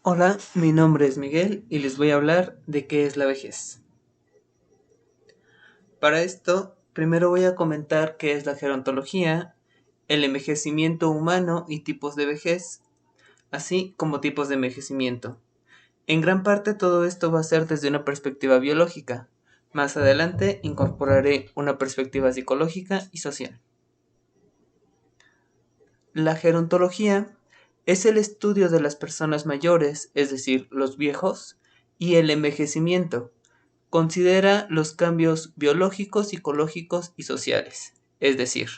Hola, mi nombre es Miguel y les voy a hablar de qué es la vejez. Para esto, primero voy a comentar qué es la gerontología, el envejecimiento humano y tipos de vejez, así como tipos de envejecimiento. En gran parte todo esto va a ser desde una perspectiva biológica. Más adelante incorporaré una perspectiva psicológica y social. La gerontología es el estudio de las personas mayores, es decir, los viejos, y el envejecimiento. Considera los cambios biológicos, psicológicos y sociales. Es decir,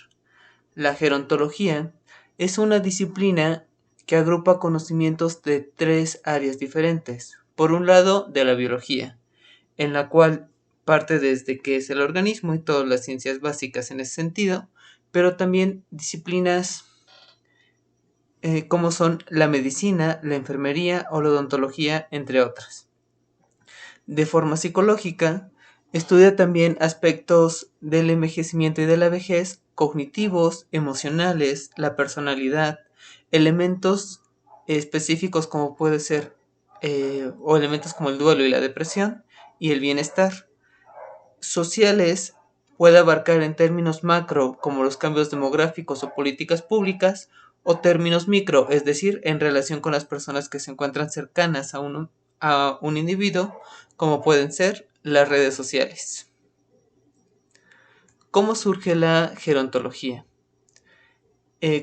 la gerontología es una disciplina que agrupa conocimientos de tres áreas diferentes. Por un lado, de la biología, en la cual parte desde qué es el organismo y todas las ciencias básicas en ese sentido, pero también disciplinas como son la medicina, la enfermería o la odontología, entre otras. De forma psicológica, estudia también aspectos del envejecimiento y de la vejez, cognitivos, emocionales, la personalidad, elementos específicos como puede ser, o elementos como el duelo y la depresión, y el bienestar. Sociales puede abarcar en términos macro, como los cambios demográficos o políticas públicas, o términos micro, es decir, en relación con las personas que se encuentran cercanas a un individuo, como pueden ser las redes sociales. ¿Cómo surge la gerontología?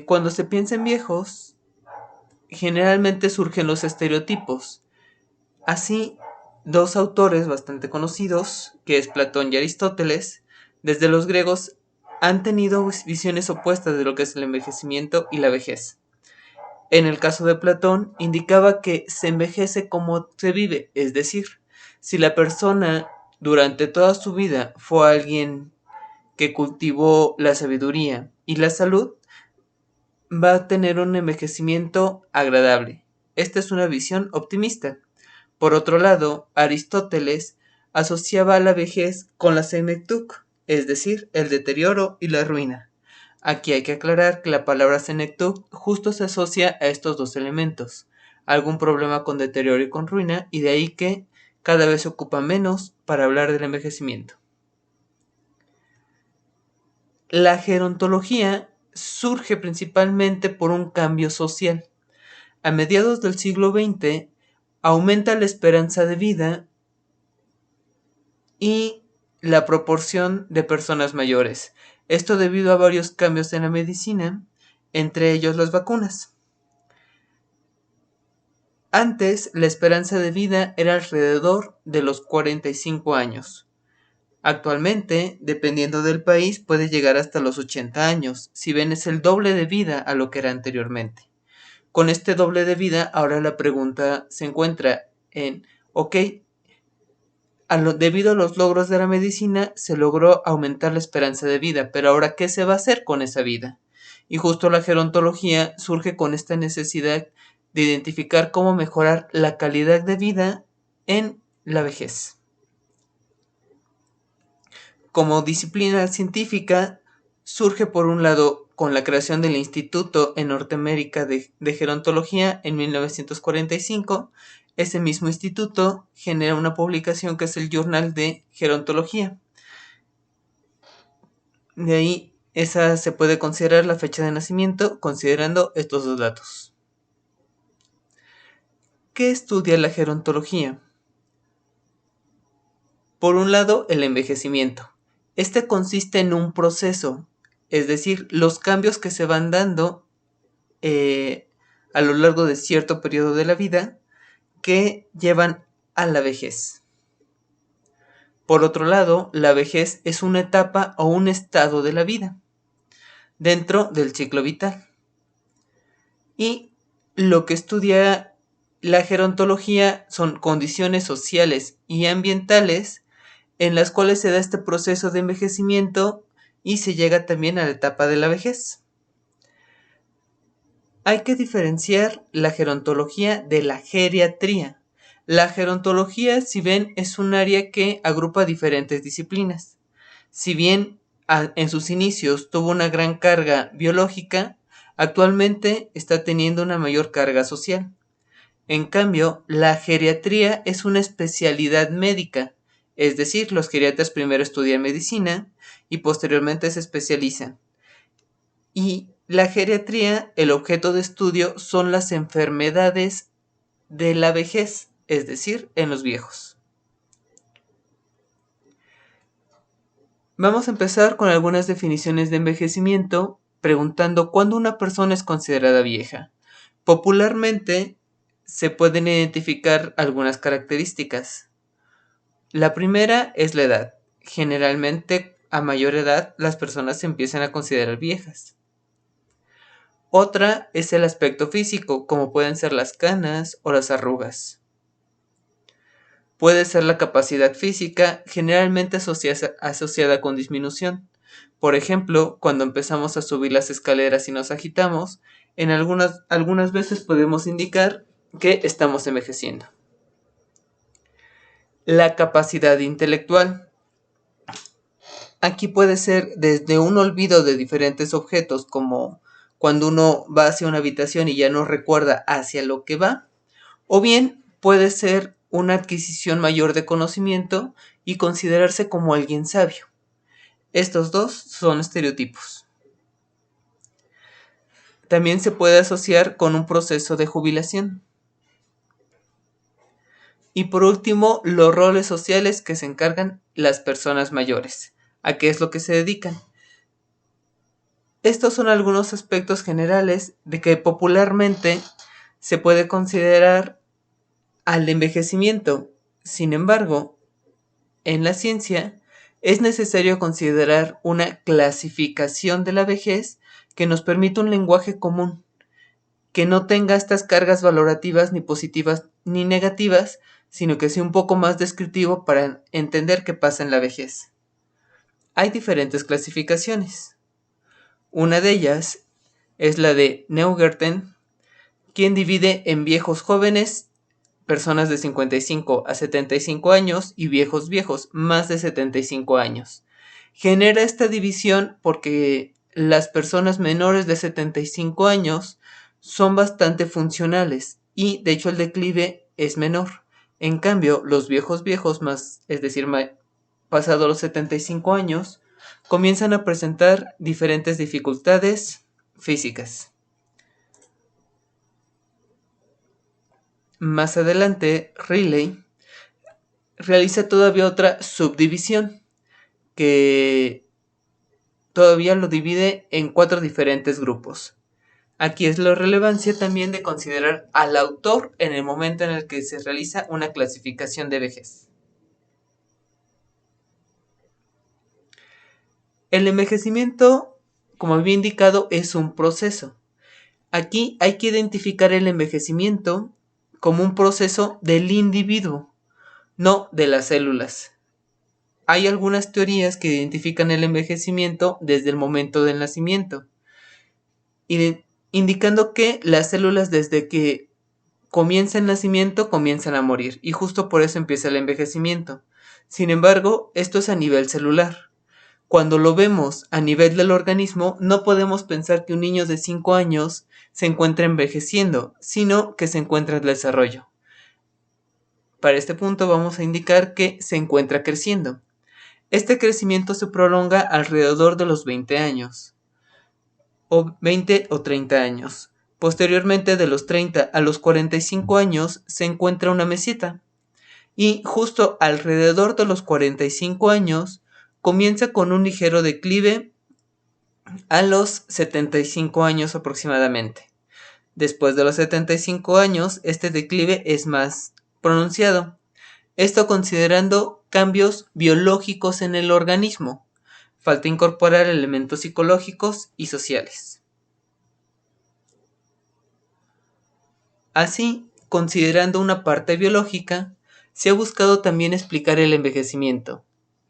Cuando se piensa en viejos, generalmente surgen los estereotipos. Así, dos autores bastante conocidos, que es Platón y Aristóteles, desde los griegos han tenido visiones opuestas de lo que es el envejecimiento y la vejez. En el caso de Platón, indicaba que se envejece como se vive, es decir, si la persona durante toda su vida fue alguien que cultivó la sabiduría y la salud, va a tener un envejecimiento agradable. Esta es una visión optimista. Por otro lado, Aristóteles asociaba la vejez con la senectud, es decir, el deterioro y la ruina. Aquí hay que aclarar que la palabra senectud justo se asocia a estos dos elementos, algún problema con deterioro y con ruina, y de ahí que cada vez se ocupa menos para hablar del envejecimiento. La gerontología surge principalmente por un cambio social. A mediados del siglo XX aumenta la esperanza de vida y la proporción de personas mayores. Esto debido a varios cambios en la medicina, entre ellos las vacunas. Antes, la esperanza de vida era alrededor de los 45 años. Actualmente, dependiendo del país, puede llegar hasta los 80 años, si bien es el doble de vida a lo que era anteriormente. Con este doble de vida, ahora la pregunta se encuentra en, ok, debido a los logros de la medicina, se logró aumentar la esperanza de vida, pero ahora, ¿qué se va a hacer con esa vida? Y justo la gerontología surge con esta necesidad de identificar cómo mejorar la calidad de vida en la vejez. Como disciplina científica, surge por un lado con la creación del Instituto en Norteamérica de Gerontología en 1945. Ese mismo instituto genera una publicación que es el Journal de Gerontología. De ahí, esa se puede considerar la fecha de nacimiento considerando estos dos datos. ¿Qué estudia la gerontología? Por un lado, el envejecimiento. Este consiste en un proceso, es decir, los cambios que se van dando a lo largo de cierto periodo de la vida que llevan a la vejez. Por otro lado, la vejez es una etapa o un estado de la vida dentro del ciclo vital. Y lo que estudia la gerontología son condiciones sociales y ambientales en las cuales se da este proceso de envejecimiento y se llega también a la etapa de la vejez. Hay que diferenciar la gerontología de la geriatría. La gerontología, si bien, es un área que agrupa diferentes disciplinas. Si bien en sus inicios tuvo una gran carga biológica, actualmente está teniendo una mayor carga social. En cambio, la geriatría es una especialidad médica, es decir, los geriatras primero estudian medicina y posteriormente se especializan. Y la geriatría, el objeto de estudio son las enfermedades de la vejez, es decir, en los viejos. Vamos a empezar con algunas definiciones de envejecimiento, preguntando cuándo una persona es considerada vieja. Popularmente se pueden identificar algunas características. La primera es la edad. Generalmente, a mayor edad, las personas se empiezan a considerar viejas. Otra es el aspecto físico, como pueden ser las canas o las arrugas. Puede ser la capacidad física, generalmente asociada con disminución. Por ejemplo, cuando empezamos a subir las escaleras y nos agitamos, en algunas veces podemos indicar que estamos envejeciendo. La capacidad intelectual. Aquí puede ser desde un olvido de diferentes objetos, como cuando uno va hacia una habitación y ya no recuerda hacia lo que va, o bien puede ser una adquisición mayor de conocimiento y considerarse como alguien sabio. Estos dos son estereotipos. También se puede asociar con un proceso de jubilación. Y por último, los roles sociales que se encargan las personas mayores. ¿A qué es lo que se dedican? Estos son algunos aspectos generales de que popularmente se puede considerar al envejecimiento. Sin embargo, en la ciencia es necesario considerar una clasificación de la vejez que nos permita un lenguaje común, que no tenga estas cargas valorativas ni positivas ni negativas, sino que sea un poco más descriptivo para entender qué pasa en la vejez. Hay diferentes clasificaciones. Una de ellas es la de Neugarten, quien divide en viejos jóvenes, personas de 55 a 75 años y viejos más de 75 años. Genera esta división porque las personas menores de 75 años son bastante funcionales y de hecho el declive es menor. En cambio, los viejos más, es decir, pasado los 75 años, comienzan a presentar diferentes dificultades físicas. Más adelante, Riley realiza todavía otra subdivisión que todavía lo divide en 4 diferentes grupos. Aquí es la relevancia también de considerar al autor en el momento en el que se realiza una clasificación de vejez. El envejecimiento, como había indicado, es un proceso. Aquí hay que identificar el envejecimiento como un proceso del individuo, no de las células. Hay algunas teorías que identifican el envejecimiento desde el momento del nacimiento, indicando que las células desde que comienza el nacimiento comienzan a morir y justo por eso empieza el envejecimiento. Sin embargo, esto es a nivel celular. Cuando lo vemos a nivel del organismo, no podemos pensar que un niño de 5 años se encuentra envejeciendo, sino que se encuentra en desarrollo. Para este punto vamos a indicar que se encuentra creciendo. Este crecimiento se prolonga alrededor de los 20 años, o 20 o 30 años. Posteriormente, de los 30 a los 45 años, se encuentra una meseta. Y justo alrededor de los 45 años, comienza con un ligero declive a los 75 años aproximadamente. Después de los 75 años, este declive es más pronunciado. Esto considerando cambios biológicos en el organismo. Falta incorporar elementos psicológicos y sociales. Así, considerando una parte biológica, se ha buscado también explicar el envejecimiento.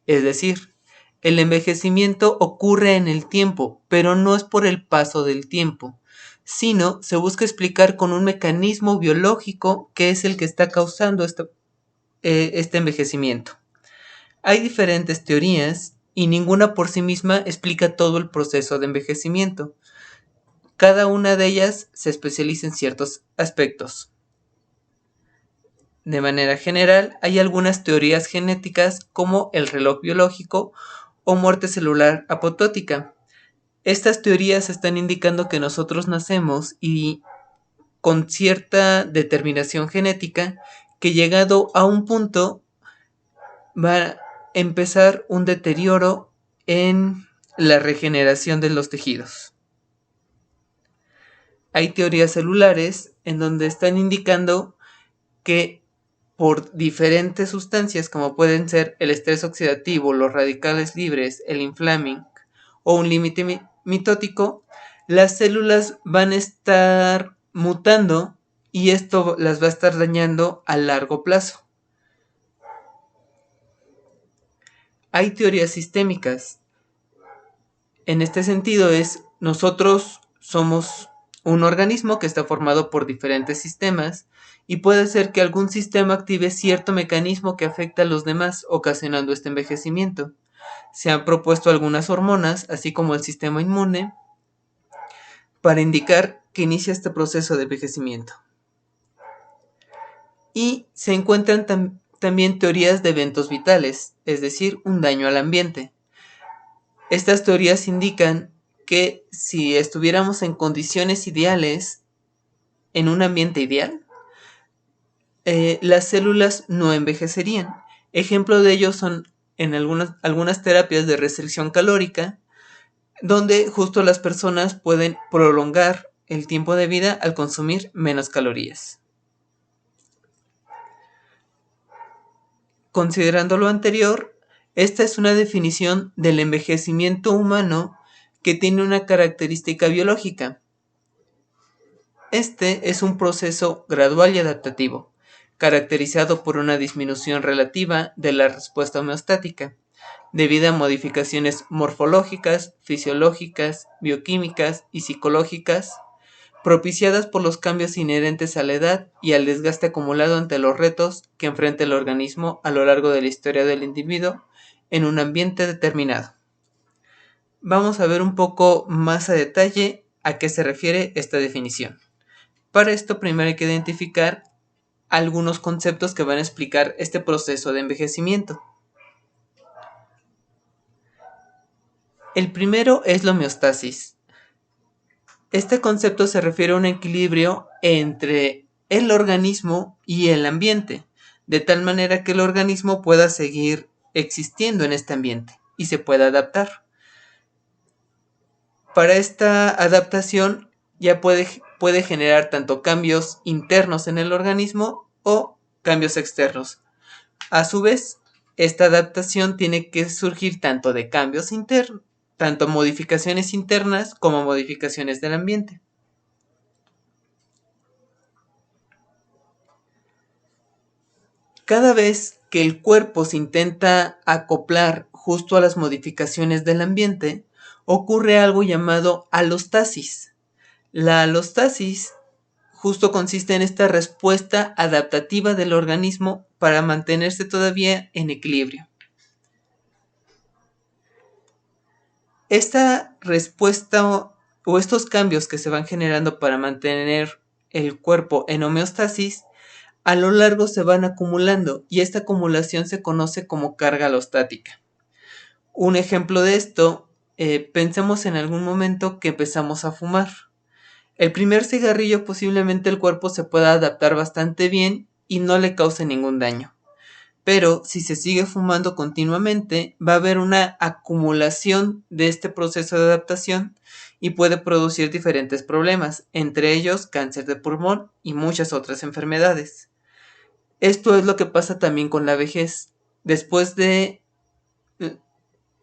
Es decir, el envejecimiento ocurre en el tiempo, pero no es por el paso del tiempo, sino se busca explicar con un mecanismo biológico que es el que está causando este envejecimiento. Hay diferentes teorías y ninguna por sí misma explica todo el proceso de envejecimiento. Cada una de ellas se especializa en ciertos aspectos. De manera general, hay algunas teorías genéticas como el reloj biológico o muerte celular apoptótica. Estas teorías están indicando que nosotros nacemos y con cierta determinación genética que llegado a un punto va a empezar un deterioro en la regeneración de los tejidos. Hay teorías celulares en donde están indicando que por diferentes sustancias como pueden ser el estrés oxidativo, los radicales libres, el inflaming o un límite mitótico, las células van a estar mutando y esto las va a estar dañando a largo plazo. Hay teorías sistémicas. En este sentido nosotros somos un organismo que está formado por diferentes sistemas y puede ser que algún sistema active cierto mecanismo que afecta a los demás, ocasionando este envejecimiento. Se han propuesto algunas hormonas, así como el sistema inmune, para indicar que inicia este proceso de envejecimiento. Y se encuentran también teorías de eventos vitales, es decir, un daño al ambiente. Estas teorías indican que si estuviéramos en condiciones ideales, en un ambiente ideal, las células no envejecerían. Ejemplo de ello son en algunas terapias de restricción calórica, donde justo las personas pueden prolongar el tiempo de vida al consumir menos calorías. Considerando lo anterior, esta es una definición del envejecimiento humano que tiene una característica biológica. Este es un proceso gradual y adaptativo, caracterizado por una disminución relativa de la respuesta homeostática, debido a modificaciones morfológicas, fisiológicas, bioquímicas y psicológicas, propiciadas por los cambios inherentes a la edad y al desgaste acumulado ante los retos que enfrenta el organismo a lo largo de la historia del individuo en un ambiente determinado. Vamos a ver un poco más a detalle a qué se refiere esta definición. Para esto primero hay que identificar algunos conceptos que van a explicar este proceso de envejecimiento. El primero es la homeostasis. Este concepto se refiere a un equilibrio entre el organismo y el ambiente, de tal manera que el organismo pueda seguir existiendo en este ambiente y se pueda adaptar. Para esta adaptación ya puede generar tanto cambios internos en el organismo o cambios externos. A su vez, esta adaptación tiene que surgir tanto de cambios internos, tanto modificaciones internas como modificaciones del ambiente. Cada vez que el cuerpo se intenta acoplar justo a las modificaciones del ambiente, ocurre algo llamado alostasis. La alostasis justo consiste en esta respuesta adaptativa del organismo para mantenerse todavía en equilibrio. Esta respuesta o estos cambios que se van generando para mantener el cuerpo en homeostasis, a lo largo se van acumulando y esta acumulación se conoce como carga alostática. Un ejemplo de esto, pensemos en algún momento que empezamos a fumar. El primer cigarrillo posiblemente el cuerpo se pueda adaptar bastante bien y no le cause ningún daño. Pero si se sigue fumando continuamente, va a haber una acumulación de este proceso de adaptación y puede producir diferentes problemas, entre ellos cáncer de pulmón y muchas otras enfermedades. Esto es lo que pasa también con la vejez.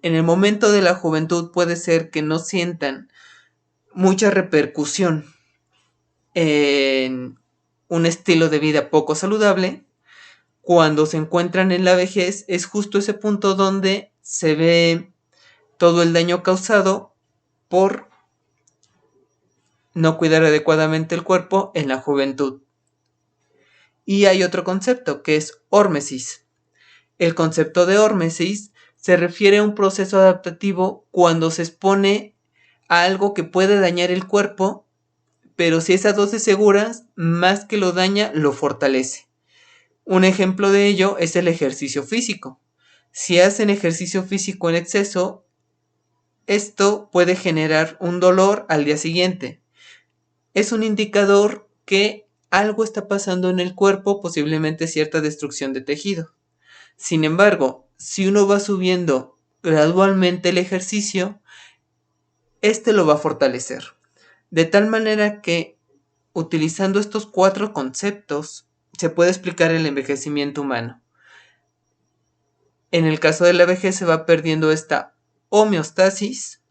En el momento de la juventud puede ser que no sientan mucha repercusión en un estilo de vida poco saludable. Cuando se encuentran en la vejez es justo ese punto donde se ve todo el daño causado por no cuidar adecuadamente el cuerpo en la juventud. Y hay otro concepto que es hormesis. El concepto de hormesis se refiere a un proceso adaptativo cuando se expone a algo que puede dañar el cuerpo, pero si esa dosis segura, más que lo daña, lo fortalece. Un ejemplo de ello es el ejercicio físico. Si hacen ejercicio físico en exceso, esto puede generar un dolor al día siguiente. Es un indicador que algo está pasando en el cuerpo, posiblemente cierta destrucción de tejido. Sin embargo, si uno va subiendo gradualmente el ejercicio, este lo va a fortalecer. De tal manera que, utilizando estos 4 conceptos, se puede explicar el envejecimiento humano. En el caso de la vejez se va perdiendo esta homeostasis,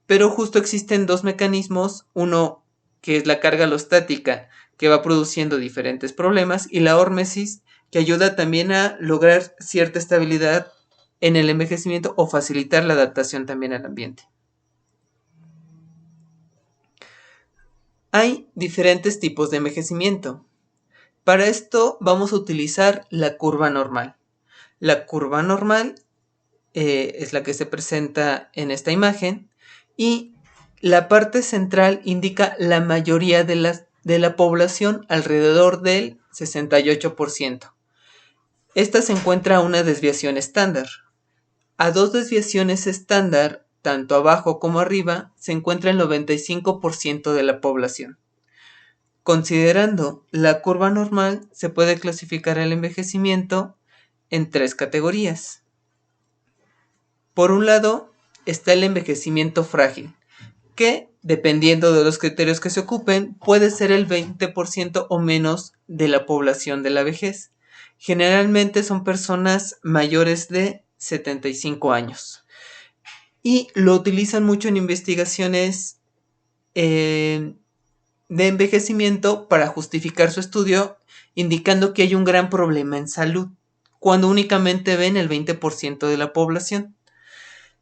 pero justo existen 2 mecanismos, uno que es la carga alostática, que va produciendo diferentes problemas, y la hormesis, que ayuda también a lograr cierta estabilidad en el envejecimiento o facilitar la adaptación también al ambiente. Hay diferentes tipos de envejecimiento. Para esto vamos a utilizar la curva normal. La curva normal es la que se presenta en esta imagen y la parte central indica la mayoría de la población, alrededor del 68%. Esta se encuentra a una desviación estándar. A 2 desviaciones estándar, tanto abajo como arriba, se encuentra el 95% de la población. Considerando la curva normal, se puede clasificar el envejecimiento en 3 categorías. Por un lado, está el envejecimiento frágil, que, dependiendo de los criterios que se ocupen, puede ser el 20% o menos de la población de la vejez. Generalmente son personas mayores de 75 años. Y lo utilizan mucho en investigaciones de envejecimiento para justificar su estudio, indicando que hay un gran problema en salud, cuando únicamente ven el 20% de la población.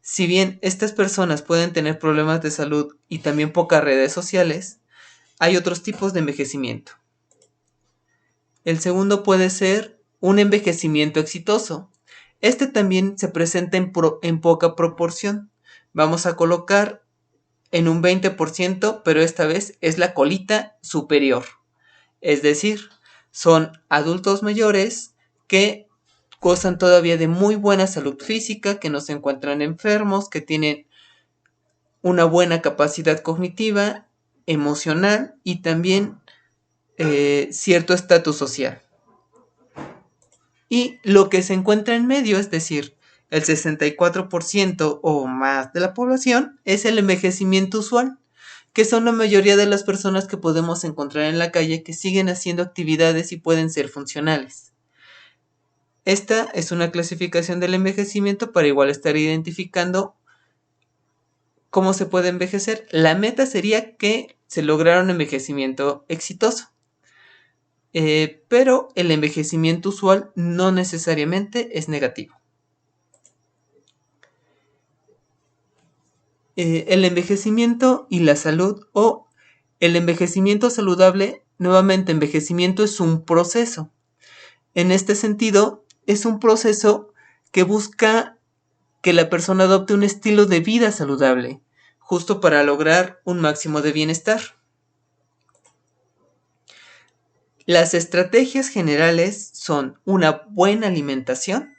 Si bien estas personas pueden tener problemas de salud y también pocas redes sociales, hay otros tipos de envejecimiento. El segundo puede ser un envejecimiento exitoso. Este también se presenta en poca proporción. Vamos a colocar en un 20%, pero esta vez es la colita superior. Es decir, son adultos mayores que gozan todavía de muy buena salud física, que no se encuentran enfermos, que tienen una buena capacidad cognitiva, emocional y también cierto estatus social. Y lo que se encuentra en medio, es decir, el 64% o más de la población, es el envejecimiento usual, que son la mayoría de las personas que podemos encontrar en la calle que siguen haciendo actividades y pueden ser funcionales. Esta es una clasificación del envejecimiento para igual estar identificando cómo se puede envejecer. La meta sería que se lograra un envejecimiento exitoso. Pero el envejecimiento usual no necesariamente es negativo. El envejecimiento y la salud, o el envejecimiento saludable. Nuevamente, envejecimiento es un proceso. En este sentido, es un proceso que busca que la persona adopte un estilo de vida saludable, justo para lograr un máximo de bienestar. Las estrategias generales son una buena alimentación,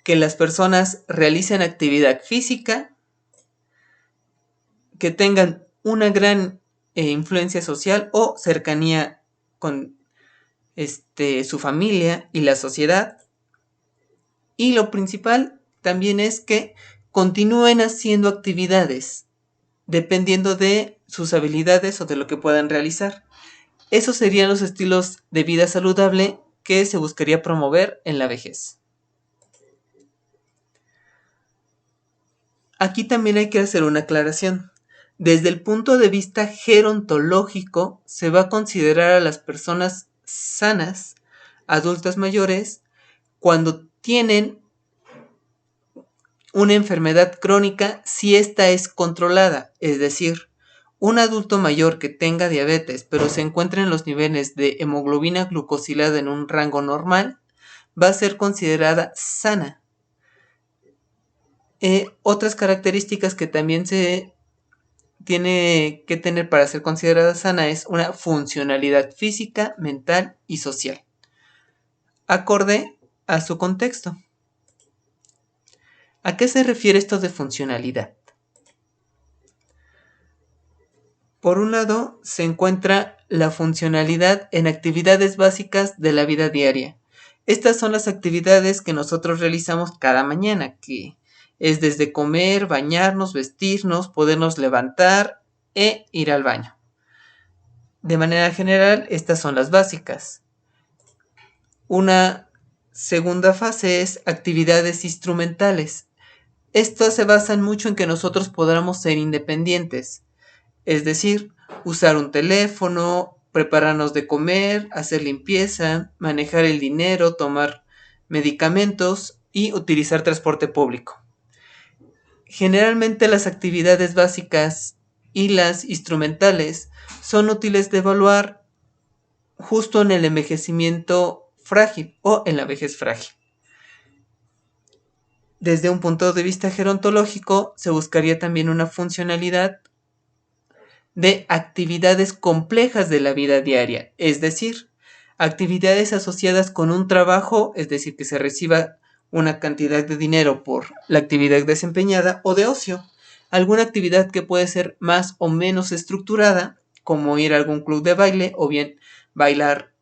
que las personas realicen actividad física, que tengan una gran influencia social o cercanía con su familia y la sociedad. Y lo principal también es que continúen haciendo actividades dependiendo de sus habilidades o de lo que puedan realizar. Esos serían los estilos de vida saludable que se buscaría promover en la vejez. Aquí también hay que hacer una aclaración. Desde el punto de vista gerontológico, se va a considerar a las personas sanas, adultas mayores, cuando tienen una enfermedad crónica si esta es controlada. Es decir, un adulto mayor que tenga diabetes pero se encuentra en los niveles de hemoglobina glucosilada en un rango normal, va a ser considerada sana. Otras características que también se tiene que tener para ser considerada sana es una funcionalidad física, mental y social, acorde a su contexto. ¿A qué se refiere esto de funcionalidad? Por un lado, se encuentra la funcionalidad en actividades básicas de la vida diaria. Estas son las actividades que nosotros realizamos cada mañana, que es desde comer, bañarnos, vestirnos, podernos levantar e ir al baño. De manera general, estas son las básicas. Una segunda fase es actividades instrumentales. Estas se basan mucho en que nosotros podamos ser independientes, es decir, usar un teléfono, prepararnos de comer, hacer limpieza, manejar el dinero, tomar medicamentos y utilizar transporte público. Generalmente las actividades básicas y las instrumentales son útiles de evaluar justo en el envejecimiento frágil o en la vejez frágil. Desde un punto de vista gerontológico, se buscaría también una funcionalidad de actividades complejas de la vida diaria, es decir, actividades asociadas con un trabajo, es decir, que se reciba una cantidad de dinero por la actividad desempeñada, o de ocio, alguna actividad que puede ser más o menos estructurada, como ir a algún club de baile o bien bailar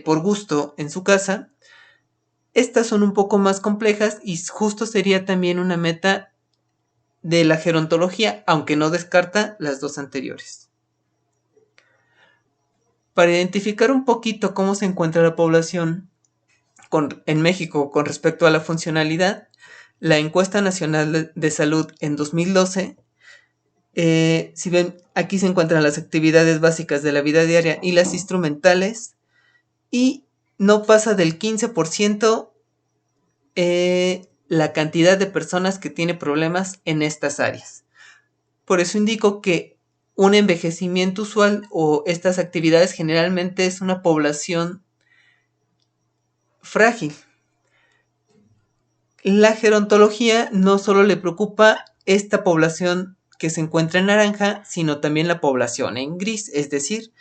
por gusto en su casa. Estas son un poco más complejas y justo sería también una meta de la gerontología, aunque no descarta las dos anteriores. Para identificar un poquito cómo se encuentra la población en México con respecto a la funcionalidad, la Encuesta Nacional de Salud en 2012, si ven, aquí se encuentran las actividades básicas de la vida diaria y las instrumentales, y no pasa del 15% la cantidad de personas que tiene problemas en estas áreas. Por eso indico que un envejecimiento usual o estas actividades generalmente es una población frágil. La gerontología no solo le preocupa esta población que se encuentra en naranja, sino también la población en gris, es decir,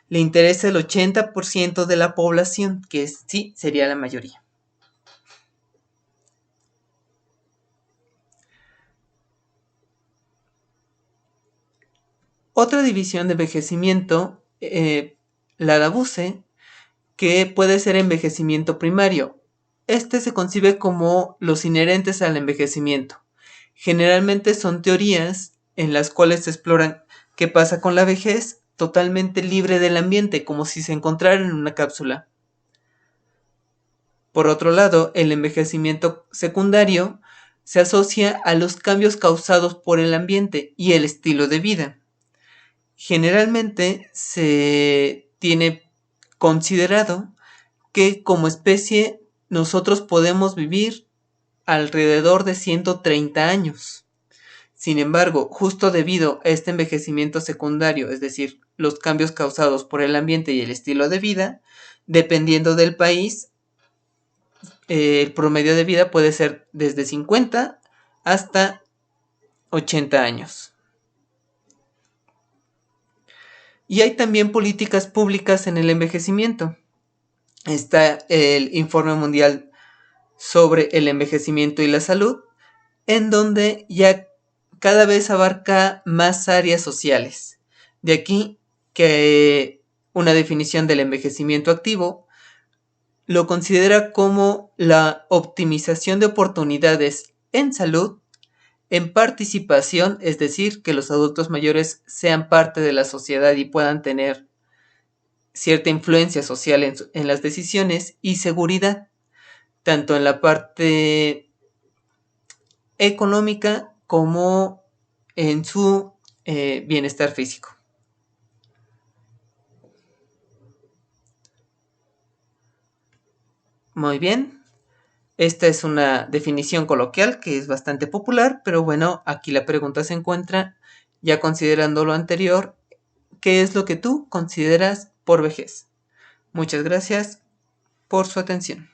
le interesa el 80% de la población, que sí sería la mayoría. Otra división de envejecimiento, la DABUCE, que puede ser envejecimiento primario. Este se concibe como los inherentes al envejecimiento. Generalmente son teorías en las cuales se exploran qué pasa con la vejez totalmente libre del ambiente, como si se encontrara en una cápsula. Por otro lado, el envejecimiento secundario se asocia a los cambios causados por el ambiente y el estilo de vida. Generalmente se tiene considerado que como especie nosotros podemos vivir alrededor de 130 años. Sin embargo, justo debido a este envejecimiento secundario, es decir, los cambios causados por el ambiente y el estilo de vida, dependiendo del país, el promedio de vida puede ser desde 50 hasta 80 años. Y hay también políticas públicas en el envejecimiento. Está el Informe Mundial sobre el Envejecimiento y la Salud, en donde ya cada vez abarca más áreas sociales. De aquí que una definición del envejecimiento activo lo considera como la optimización de oportunidades en salud, en participación, es decir, que los adultos mayores sean parte de la sociedad y puedan tener cierta influencia social en las decisiones, y seguridad, tanto en la parte económica como en su bienestar físico. Muy bien, esta es una definición coloquial que es bastante popular, pero bueno, aquí la pregunta se encuentra, ya considerando lo anterior, ¿qué es lo que tú consideras por vejez? Muchas gracias por su atención.